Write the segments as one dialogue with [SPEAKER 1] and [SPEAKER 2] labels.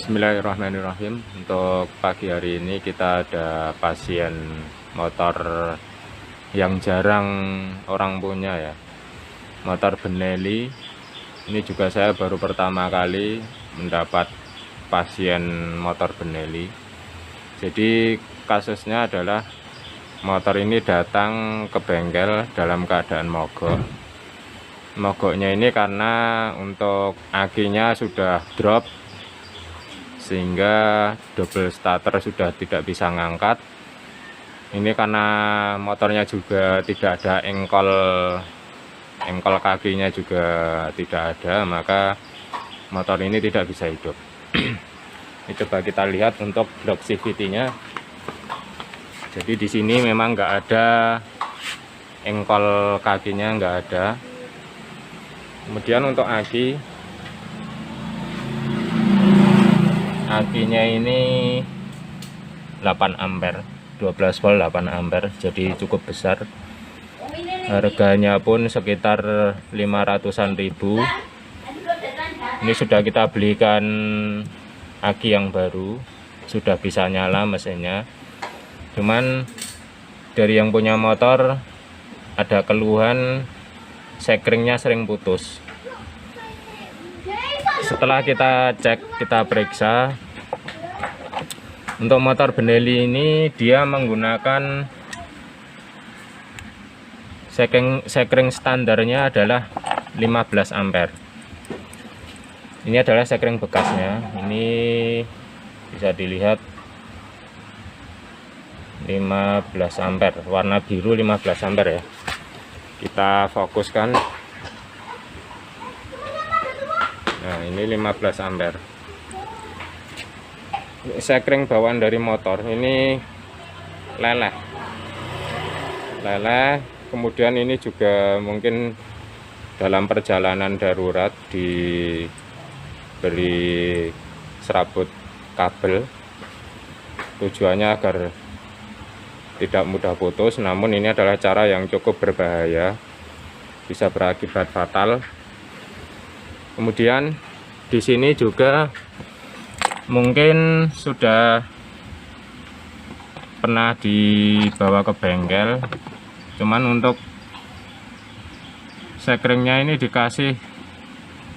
[SPEAKER 1] Bismillahirrahmanirrahim. Untuk pagi hari ini kita ada pasien motor yang jarang orang punya ya, motor Benelli. Ini juga saya baru pertama kali mendapat pasien motor Benelli. Jadi kasusnya adalah motor ini datang ke bengkel dalam keadaan mogok. Mogoknya ini karena untuk akinya sudah drop, sehingga double starter sudah tidak bisa ngangkat. Ini karena motornya juga tidak ada engkol kakinya juga tidak ada, maka motor ini tidak bisa hidup. Ini coba kita lihat untuk block CVT-nya. Jadi di sini memang nggak ada engkol kakinya, nggak ada. Kemudian untuk akinya ini 8 ampere, 12 volt 8 ampere, jadi cukup besar. Harganya pun sekitar 500-an ribu. Ini sudah kita belikan aki yang baru, sudah bisa nyala mesinnya. Cuman dari yang punya motor ada keluhan sekringnya sering putus. Setelah kita cek, kita periksa, untuk motor Benelli ini dia menggunakan sekring standarnya adalah 15 ampere. Ini adalah sekring bekasnya. Ini bisa dilihat 15 ampere, warna biru 15 ampere ya. Kita fokuskan. Nah, ini 15 ampere. Sekring bawaan dari motor ini leleh. Kemudian ini juga mungkin dalam perjalanan darurat diberi serabut kabel. Tujuannya agar tidak mudah putus, namun ini adalah cara yang cukup berbahaya, bisa berakibat fatal. Kemudian di sini juga mungkin sudah pernah dibawa ke bengkel, cuman untuk sekringnya ini dikasih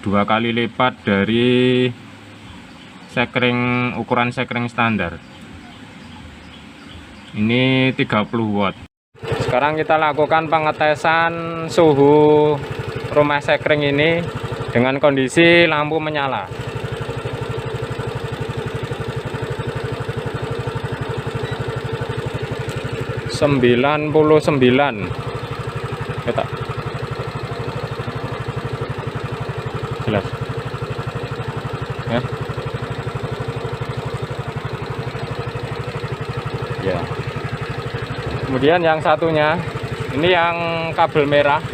[SPEAKER 1] 2 kali lipat dari ukuran sekring standar. Ini 30 watt. Sekarang kita lakukan pengetesan suhu rumah sekring ini dengan kondisi lampu menyala. Sembilan puluh 99. Kita jelas ya. Ya. Kemudian yang satunya ini yang kabel merah.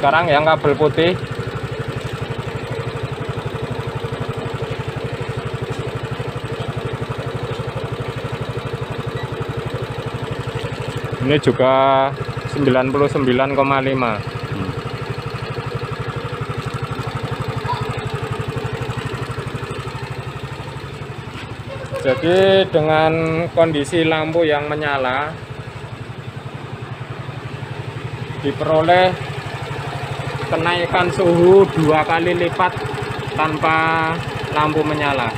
[SPEAKER 1] Sekarang yang kabel putih. Ini juga 99,5. Jadi dengan kondisi lampu yang menyala diperoleh kenaikan suhu 2 kali lipat tanpa lampu menyala.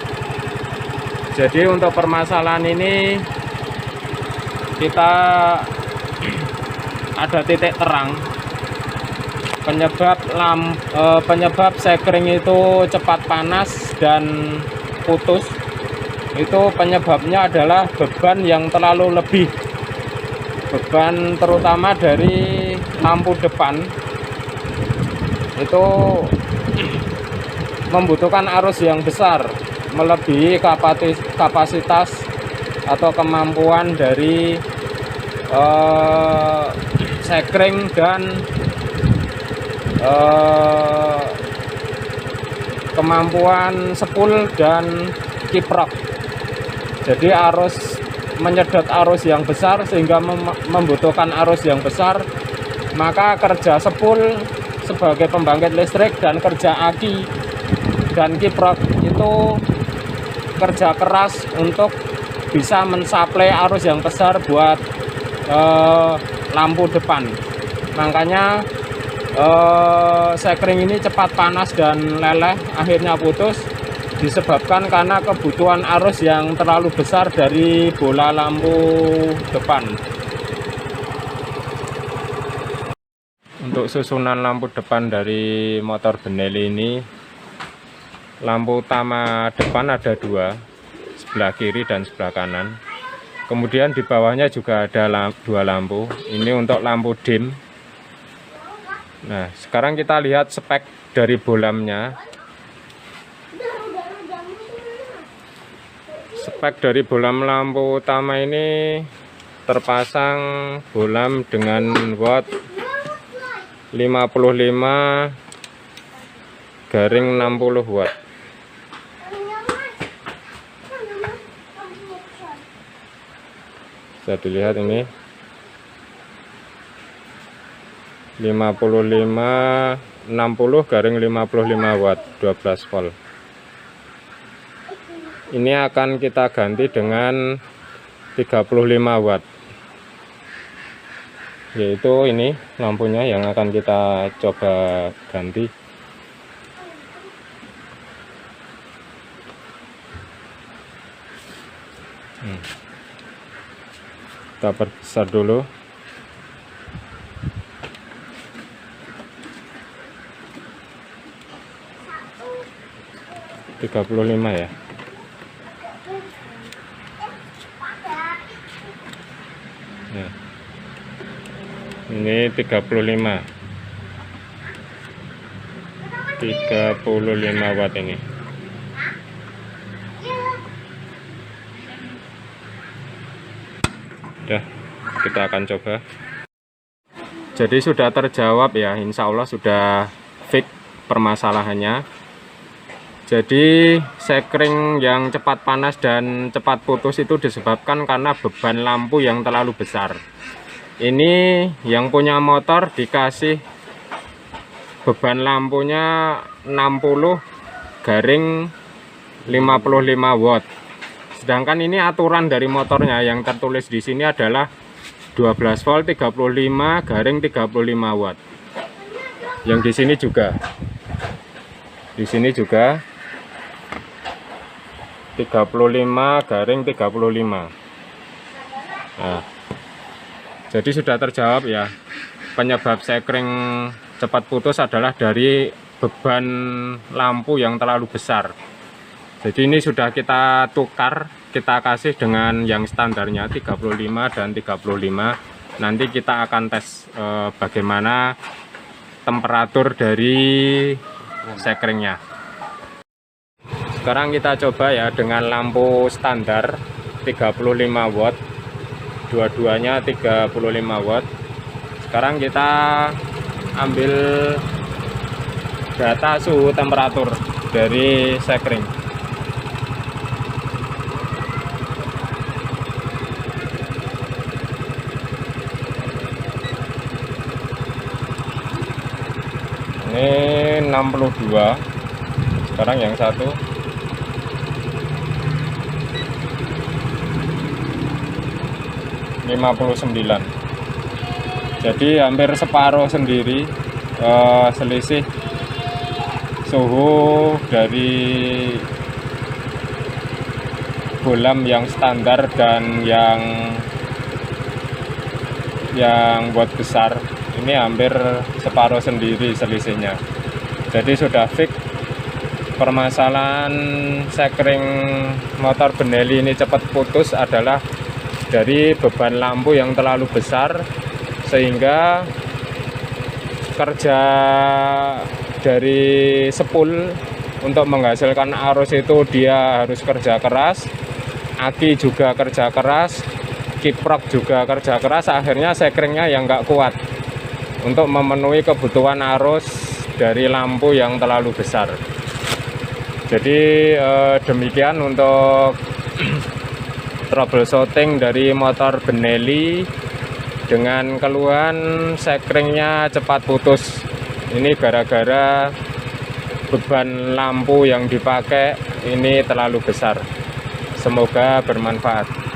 [SPEAKER 1] Jadi untuk permasalahan ini kita ada titik terang penyebab sekring itu cepat panas dan putus. Itu penyebabnya adalah beban yang terlalu lebih, beban terutama dari lampu depan itu membutuhkan arus yang besar, melebihi kapasitas atau kemampuan dari sekring dan kemampuan spool dan kiprok. Jadi menyedot arus yang besar, sehingga membutuhkan arus yang besar, maka kerja spool sebagai pembangkit listrik dan kerja aki dan kiprok itu kerja keras untuk bisa mensuplai arus yang besar buat lampu depan. Makanya sekring ini cepat panas dan leleh, akhirnya putus disebabkan karena kebutuhan arus yang terlalu besar dari bola lampu depan. Untuk susunan lampu depan dari motor Benelli ini, lampu utama depan ada dua, sebelah kiri dan sebelah kanan. Kemudian di bawahnya juga ada dua lampu. Ini untuk lampu dim. Nah, sekarang kita lihat spek dari bolamnya. Spek dari bolam lampu utama ini terpasang bolam dengan watt 55 garing 60 watt. Bisa dilihat ini 55 60 garing 55 watt 12 volt. Ini akan kita ganti dengan 35 watt, yaitu ini lampunya yang akan kita coba ganti. Kita perbesar dulu. $35 ya. Nah, ini 35 watt ini. Udah, kita akan coba. Jadi sudah terjawab ya, insya Allah sudah fix permasalahannya. Jadi sekring yang cepat panas dan cepat putus itu disebabkan karena beban lampu yang terlalu besar. Ini yang punya motor dikasih beban lampunya 60 garing 55 watt. Sedangkan ini aturan dari motornya yang tertulis di sini adalah 12 volt 35 garing 35 watt. Yang di sini juga. Di sini juga 35 garing 35. Nah, jadi sudah terjawab ya, penyebab sekring cepat putus adalah dari beban lampu yang terlalu besar. Jadi ini sudah kita tukar, kita kasih dengan yang standarnya 35 dan 35. Nanti kita akan tes bagaimana temperatur dari sekringnya. Sekarang kita coba ya dengan lampu standar 35 watt, dua-duanya 35 watt. Sekarang kita ambil data suhu temperatur dari sekring. Ini 62. Sekarang yang satu 59. Jadi hampir separuh sendiri selisih suhu dari bolam yang standar dan yang buat besar. Ini hampir separuh sendiri selisihnya. Jadi sudah fix permasalahan sekring motor Benelli ini cepat putus adalah dari beban lampu yang terlalu besar, sehingga kerja dari spool untuk menghasilkan arus itu dia harus kerja keras, aki juga kerja keras, kiprok juga kerja keras. Akhirnya sekringnya yang nggak kuat untuk memenuhi kebutuhan arus dari lampu yang terlalu besar. Jadi demikian untuk troubleshooting dari motor Benelli dengan keluhan sekringnya cepat putus. Ini gara-gara beban lampu yang dipakai ini terlalu besar. Semoga bermanfaat.